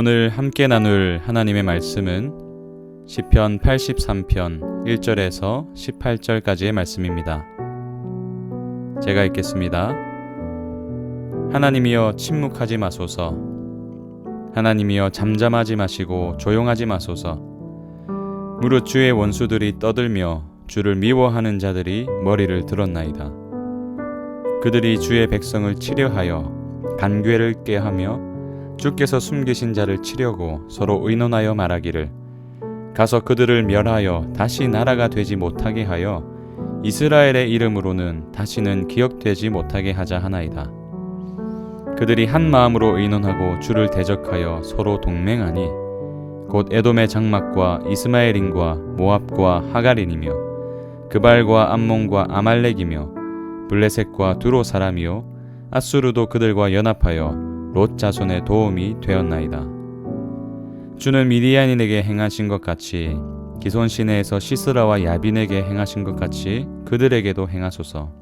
오늘 함께 나눌 하나님의 말씀은 시편 83편 1절에서 18절까지의 말씀입니다. 제가 읽겠습니다. 하나님이여 침묵하지 마소서. 하나님이여 잠잠하지 마시고 조용하지 마소서. 무릇 주의 원수들이 떠들며 주를 미워하는 자들이 머리를 들었나이다. 그들이 주의 백성을 치려하여 간괴를 꾀하며 주께서 숨기신 자를 치려고 서로 의논하여 말하기를 가서 그들을 멸하여 다시 나라가 되지 못하게 하여 이스라엘의 이름으로는 다시는 기억되지 못하게 하자 하나이다. 그들이 한 마음으로 의논하고 주를 대적하여 서로 동맹하니 곧 에돔의 장막과 이스마엘인과 모압과 하갈인이며 그발과 암몬과 아말렉이며 블레셋과 두로 사람이요 아수르도 그들과 연합하여 롯 자손의 도움이 되었나이다. 주는 미디안인에게 행하신 것 같이 기손 시내에서 시스라와 야빈에게 행하신 것 같이 그들에게도 행하소서.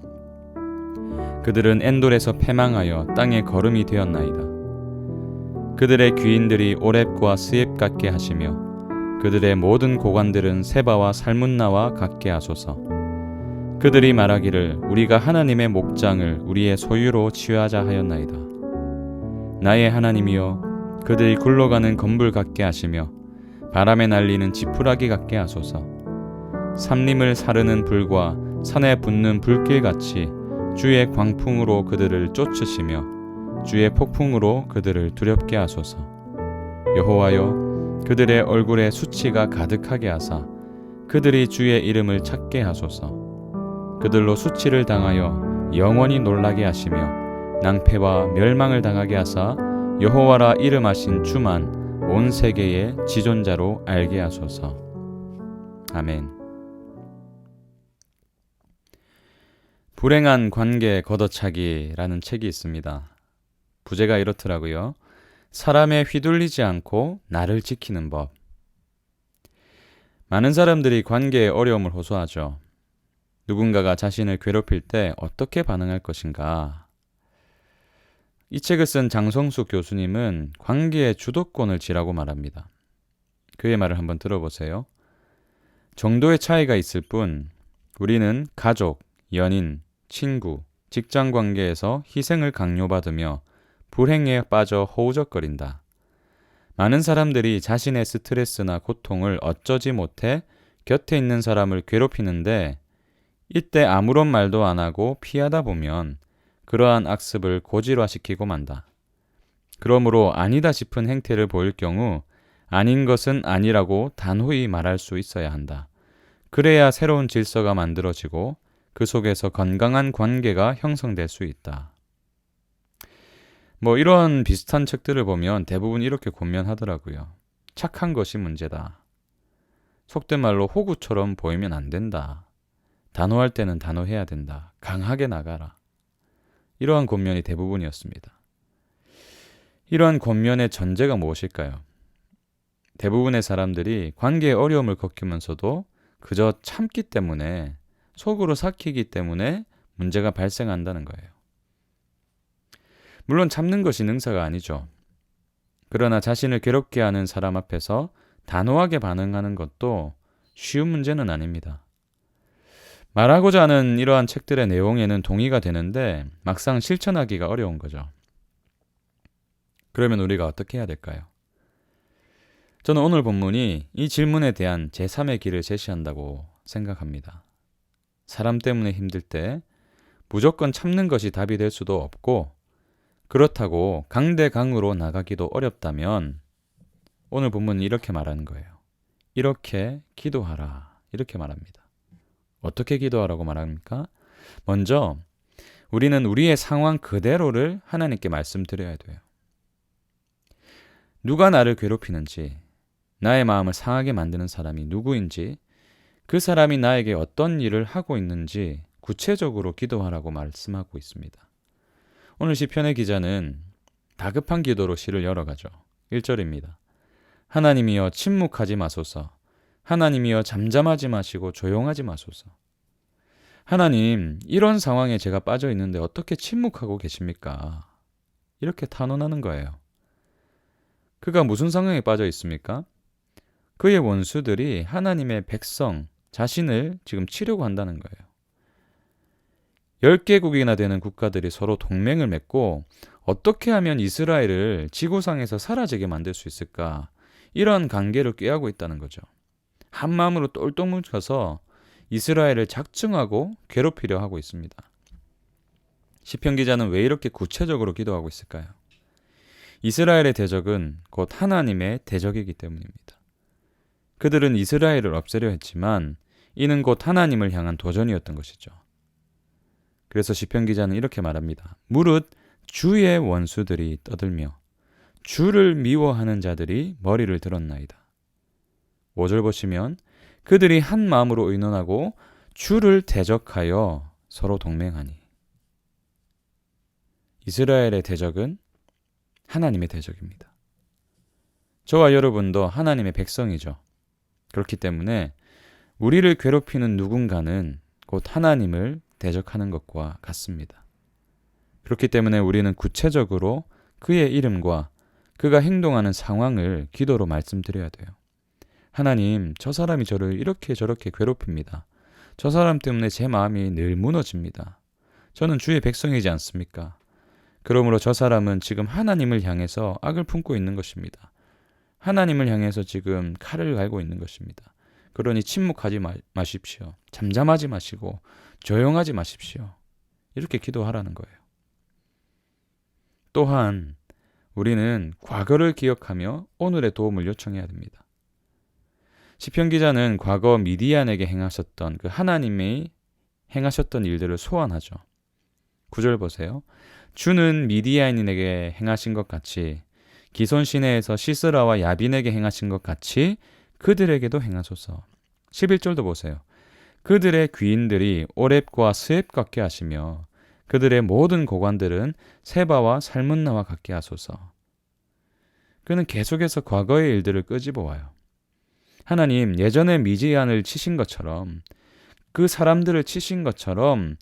그들은 엔돌에서 패망하여 땅의 거름이 되었나이다. 그들의 귀인들이 오렙과 스옙 같게 하시며 그들의 모든 고관들은 세바와 살문나와 같게 하소서. 그들이 말하기를 우리가 하나님의 목장을 우리의 소유로 취하자 하였나이다. 나의 하나님이여 그들이 굴러가는 건불 같게 하시며 바람에 날리는 지푸라기 같게 하소서. 삼림을 사르는 불과 산에 붙는 불길같이 주의 광풍으로 그들을 쫓으시며 주의 폭풍으로 그들을 두렵게 하소서. 여호와여 그들의 얼굴에 수치가 가득하게 하사 그들이 주의 이름을 찾게 하소서. 그들로 수치를 당하여 영원히 놀라게 하시며 낭패와 멸망을 당하게 하사 여호와라 이름하신 주만 온 세계의 지존자로 알게 하소서. 아멘. 불행한 관계 걷어차기라는 책이 있습니다. 부제가 이렇더라고요. 사람에 휘둘리지 않고 나를 지키는 법. 많은 사람들이 관계에 어려움을 호소하죠. 누군가가 자신을 괴롭힐 때 어떻게 반응할 것인가? 이 책을 쓴 장성숙 교수님은 관계의 주도권을 지라고 말합니다. 그의 말을 한번 들어보세요. 정도의 차이가 있을 뿐 우리는 가족, 연인, 친구, 직장 관계에서 희생을 강요받으며 불행에 빠져 허우적거린다. 많은 사람들이 자신의 스트레스나 고통을 어쩌지 못해 곁에 있는 사람을 괴롭히는데 이때 아무런 말도 안 하고 피하다 보면 그러한 악습을 고질화시키고 만다. 그러므로 아니다 싶은 행태를 보일 경우 아닌 것은 아니라고 단호히 말할 수 있어야 한다. 그래야 새로운 질서가 만들어지고 그 속에서 건강한 관계가 형성될 수 있다. 이런 비슷한 책들을 보면 대부분 이렇게 권면하더라고요. 착한 것이 문제다. 속된 말로 호구처럼 보이면 안 된다. 단호할 때는 단호해야 된다. 강하게 나가라. 이러한 권면이 대부분이었습니다. 이러한 권면의 전제가 무엇일까요? 대부분의 사람들이 관계의 어려움을 겪으면서도 그저 참기 때문에 속으로 삭히기 때문에 문제가 발생한다는 거예요. 물론 참는 것이 능사가 아니죠. 그러나 자신을 괴롭게 하는 사람 앞에서 단호하게 반응하는 것도 쉬운 문제는 아닙니다. 말하고자 하는 이러한 책들의 내용에는 동의가 되는데 막상 실천하기가 어려운 거죠. 그러면 우리가 어떻게 해야 될까요? 저는 오늘 본문이 이 질문에 대한 제3의 길을 제시한다고 생각합니다. 사람 때문에 힘들 때 무조건 참는 것이 답이 될 수도 없고 그렇다고 강대강으로 나가기도 어렵다면 오늘 본문은 이렇게 말하는 거예요. 이렇게 기도하라. 이렇게 말합니다. 어떻게 기도하라고 말합니까? 먼저 우리는 우리의 상황 그대로를 하나님께 말씀드려야 돼요. 누가 나를 괴롭히는지, 나의 마음을 상하게 만드는 사람이 누구인지, 그 사람이 나에게 어떤 일을 하고 있는지 구체적으로 기도하라고 말씀하고 있습니다. 오늘 시편의 기자는 다급한 기도로 시를 열어가죠. 1절입니다. 하나님이여 침묵하지 마소서. 하나님이여 잠잠하지 마시고 조용하지 마소서. 하나님, 이런 상황에 제가 빠져 있는데 어떻게 침묵하고 계십니까? 이렇게 탄원하는 거예요. 그가 무슨 상황에 빠져 있습니까? 그의 원수들이 하나님의 백성 자신을 지금 치려고 한다는 거예요. 10개국이나 되는 국가들이 서로 동맹을 맺고 어떻게 하면 이스라엘을 지구상에서 사라지게 만들 수 있을까? 이런 관계를 꾀하고 있다는 거죠. 한 마음으로 똘똘 뭉쳐서 이스라엘을 작정하고 괴롭히려 하고 있습니다. 시편 기자는 왜 이렇게 구체적으로 기도하고 있을까요? 이스라엘의 대적은 곧 하나님의 대적이기 때문입니다. 그들은 이스라엘을 없애려 했지만 이는 곧 하나님을 향한 도전이었던 것이죠. 그래서 시편 기자는 이렇게 말합니다. 무릇 주의 원수들이 떠들며 주를 미워하는 자들이 머리를 들었나이다. 5절 보시면 그들이 한 마음으로 의논하고 주를 대적하여 서로 동맹하니. 이스라엘의 대적은 하나님의 대적입니다. 저와 여러분도 하나님의 백성이죠. 그렇기 때문에 우리를 괴롭히는 누군가는 곧 하나님을 대적하는 것과 같습니다. 그렇기 때문에 우리는 구체적으로 그의 이름과 그가 행동하는 상황을 기도로 말씀드려야 돼요. 하나님, 저 사람이 저를 이렇게 저렇게 괴롭힙니다. 저 사람 때문에 제 마음이 늘 무너집니다. 저는 주의 백성이지 않습니까? 그러므로 저 사람은 지금 하나님을 향해서 악을 품고 있는 것입니다. 하나님을 향해서 지금 칼을 갈고 있는 것입니다. 그러니 침묵하지 마십시오. 잠잠하지 마시고 조용하지 마십시오. 이렇게 기도하라는 거예요. 또한 우리는 과거를 기억하며 오늘의 도움을 요청해야 됩니다. 시편 기자는 과거 미디안에게 행하셨던 그 하나님이 행하셨던 일들을 소환하죠. 9절 보세요. 주는 미디안인에게 행하신 것 같이 기손 시내에서 시스라와 야빈에게 행하신 것 같이 그들에게도 행하소서. 11절도 보세요. 그들의 귀인들이 오렙과 스앱 같게 하시며 그들의 모든 고관들은 세바와 살문나와 같게 하소서. 그는 계속해서 과거의 일들을 끄집어와요. 하나님, 예전에 미디안을 치신 것처럼 그 사람들을 치신 것처럼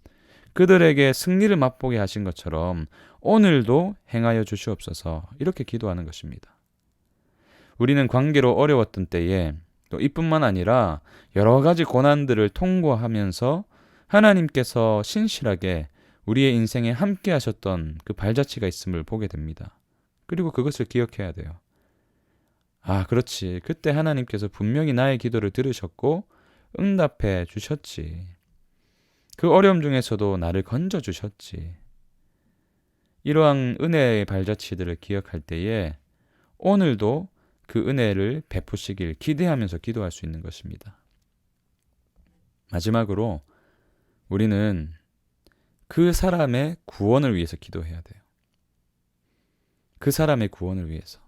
그들에게 승리를 맛보게 하신 것처럼 오늘도 행하여 주시옵소서. 이렇게 기도하는 것입니다. 우리는 관계로 어려웠던 때에 또 이뿐만 아니라 여러 가지 고난들을 통과하면서 하나님께서 신실하게 우리의 인생에 함께 하셨던 그 발자취가 있음을 보게 됩니다. 그리고 그것을 기억해야 돼요. 아, 그렇지. 그때 하나님께서 분명히 나의 기도를 들으셨고 응답해 주셨지. 그 어려움 중에서도 나를 건져 주셨지. 이러한 은혜의 발자취들을 기억할 때에 오늘도 그 은혜를 베푸시길 기대하면서 기도할 수 있는 것입니다. 마지막으로 우리는 그 사람의 구원을 위해서 기도해야 돼요. 그 사람의 구원을 위해서.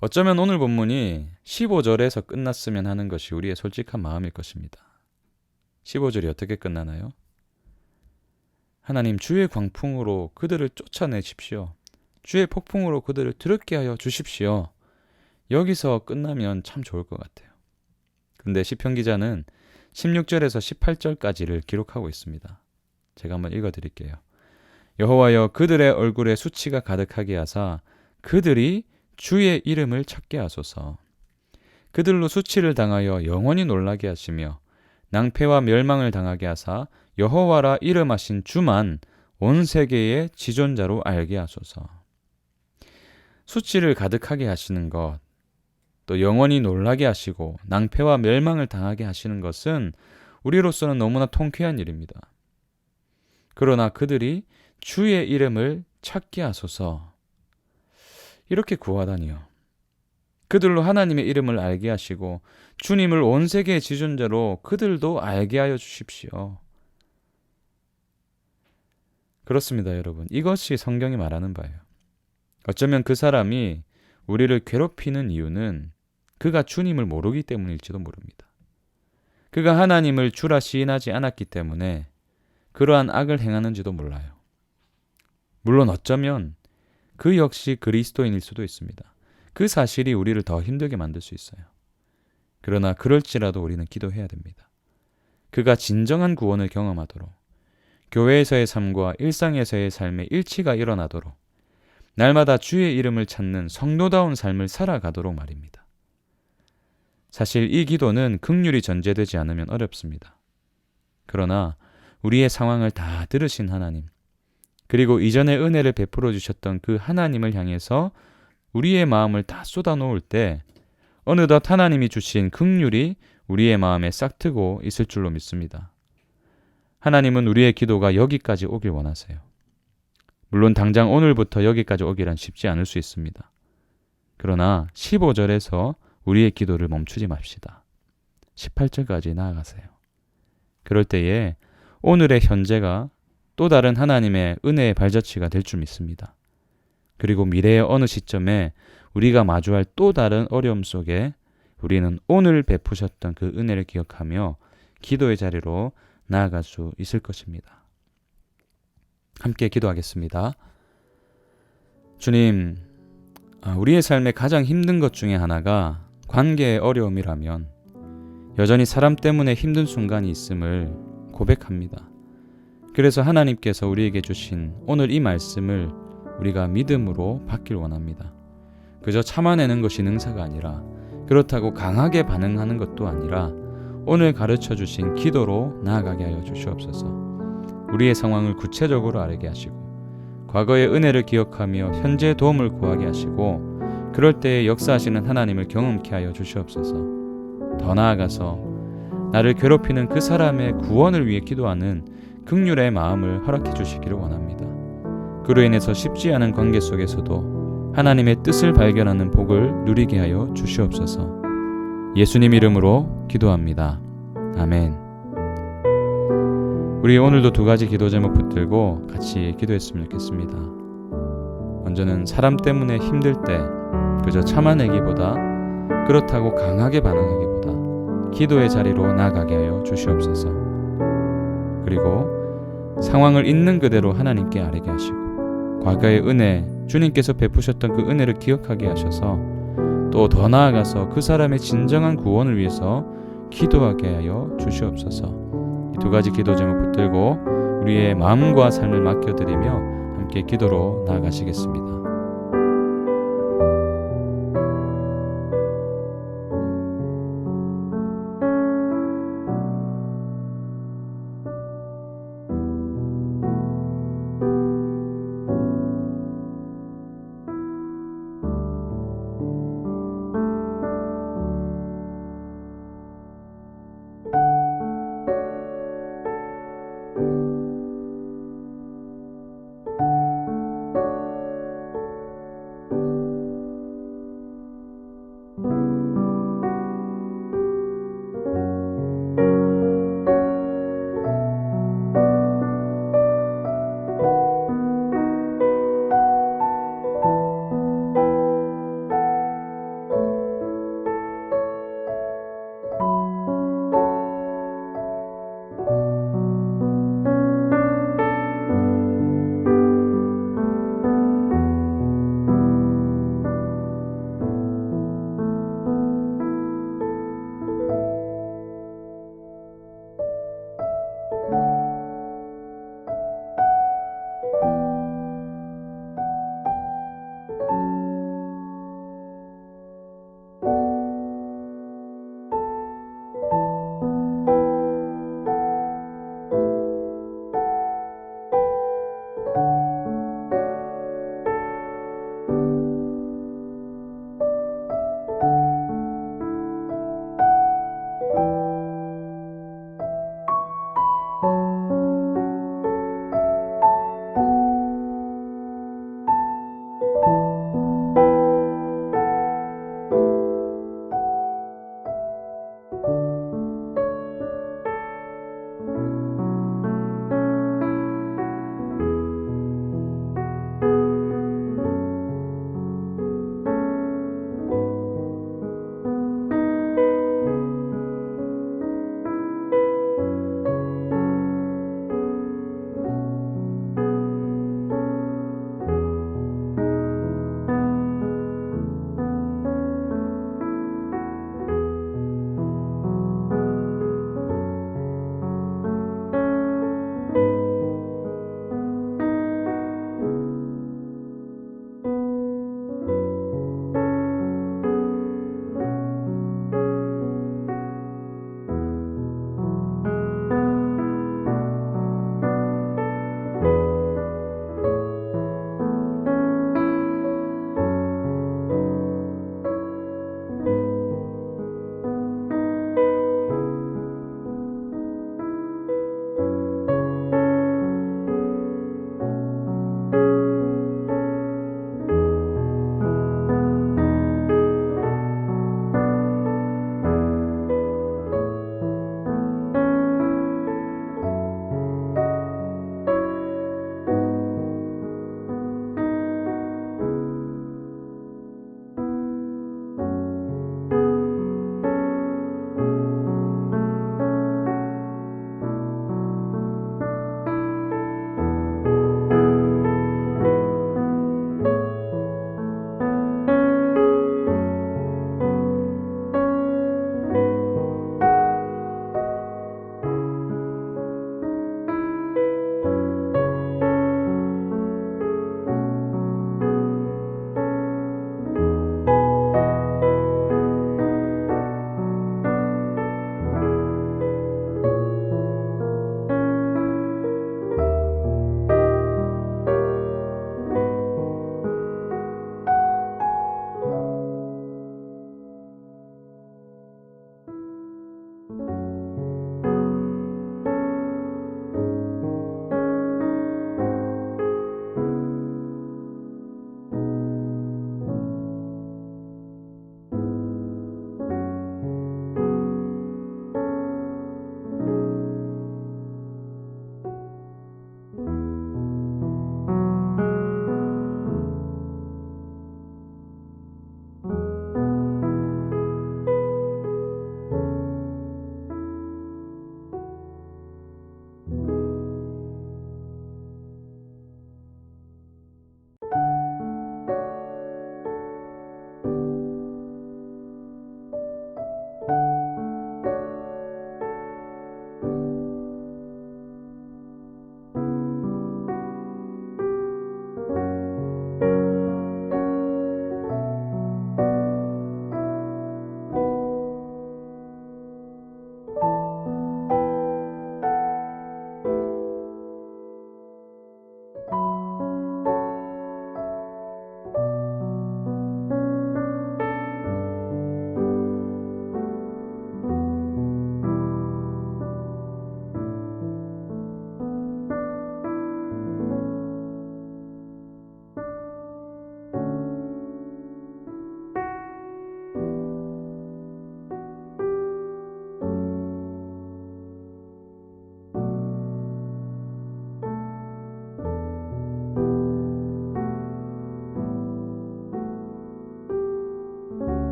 어쩌면 오늘 본문이 15절에서 끝났으면 하는 것이 우리의 솔직한 마음일 것입니다. 15절이 어떻게 끝나나요? 하나님, 주의 광풍으로 그들을 쫓아내십시오. 주의 폭풍으로 그들을 드럽게 하여 주십시오. 여기서 끝나면 참 좋을 것 같아요. 근데 시편 기자는 16절에서 18절까지를 기록하고 있습니다. 제가 한번 읽어드릴게요. 여호와여, 그들의 얼굴에 수치가 가득하게 하사 그들이 주의 이름을 찾게 하소서. 그들로 수치를 당하여 영원히 놀라게 하시며 낭패와 멸망을 당하게 하사 여호와라 이름하신 주만 온 세계의 지존자로 알게 하소서. 수치를 가득하게 하시는 것, 또 영원히 놀라게 하시고 낭패와 멸망을 당하게 하시는 것은 우리로서는 너무나 통쾌한 일입니다. 그러나 그들이 주의 이름을 찾게 하소서. 이렇게 구하다니요. 그들로 하나님의 이름을 알게 하시고 주님을 온 세계의 지존자로 그들도 알게 하여 주십시오. 그렇습니다, 여러분. 이것이 성경이 말하는 바예요. 어쩌면 그 사람이 우리를 괴롭히는 이유는 그가 주님을 모르기 때문일지도 모릅니다. 그가 하나님을 주라 시인하지 않았기 때문에 그러한 악을 행하는지도 몰라요. 물론 어쩌면 그 역시 그리스도인일 수도 있습니다. 그 사실이 우리를 더 힘들게 만들 수 있어요. 그러나 그럴지라도 우리는 기도해야 됩니다. 그가 진정한 구원을 경험하도록, 교회에서의 삶과 일상에서의 삶의 일치가 일어나도록, 날마다 주의 이름을 찾는 성도다운 삶을 살아가도록 말입니다. 사실 이 기도는 긍휼이 전제되지 않으면 어렵습니다. 그러나 우리의 상황을 다 들으신 하나님, 그리고 이전에 은혜를 베풀어 주셨던 그 하나님을 향해서 우리의 마음을 다 쏟아놓을 때 어느덧 하나님이 주신 긍휼이 우리의 마음에 싹트고 있을 줄로 믿습니다. 하나님은 우리의 기도가 여기까지 오길 원하세요. 물론 당장 오늘부터 여기까지 오기란 쉽지 않을 수 있습니다. 그러나 15절에서 우리의 기도를 멈추지 맙시다. 18절까지 나아가세요. 그럴 때에 오늘의 현재가 또 다른 하나님의 은혜의 발자취가 될 줄 믿습니다. 그리고 미래의 어느 시점에 우리가 마주할 또 다른 어려움 속에 우리는 오늘 베푸셨던 그 은혜를 기억하며 기도의 자리로 나아갈 수 있을 것입니다. 함께 기도하겠습니다. 주님, 우리의 삶에 가장 힘든 것 중에 하나가 관계의 어려움이라면 여전히 사람 때문에 힘든 순간이 있음을 고백합니다. 그래서 하나님께서 우리에게 주신 오늘 이 말씀을 우리가 믿음으로 받길 원합니다. 그저 참아내는 것이 능사가 아니라, 그렇다고 강하게 반응하는 것도 아니라 오늘 가르쳐 주신 기도로 나아가게 하여 주시옵소서. 우리의 상황을 구체적으로 알게 하시고 과거의 은혜를 기억하며 현재의 도움을 구하게 하시고 그럴 때에 역사하시는 하나님을 경험케 하여 주시옵소서. 더 나아가서 나를 괴롭히는 그 사람의 구원을 위해 기도하는 긍휼의 마음을 허락해 주시기를 원합니다. 그로 인해서 쉽지 않은 관계 속에서도 하나님의 뜻을 발견하는 복을 누리게 하여 주시옵소서. 예수님 이름으로 기도합니다. 아멘. 우리 오늘도 두 가지 기도 제목 붙들고 같이 기도했으면 좋겠습니다. 먼저는 사람 때문에 힘들 때 그저 참아내기보다, 그렇다고 강하게 반응하기보다 기도의 자리로 나아가게 하여 주시옵소서. 그리고 상황을 있는 그대로 하나님께 아뢰게 하시고 과거의 은혜, 주님께서 베푸셨던 그 은혜를 기억하게 하셔서 또 더 나아가서 그 사람의 진정한 구원을 위해서 기도하게 하여 주시옵소서. 이 두 가지 기도 제목 붙들고 우리의 마음과 삶을 맡겨드리며 함께 기도로 나아가시겠습니다.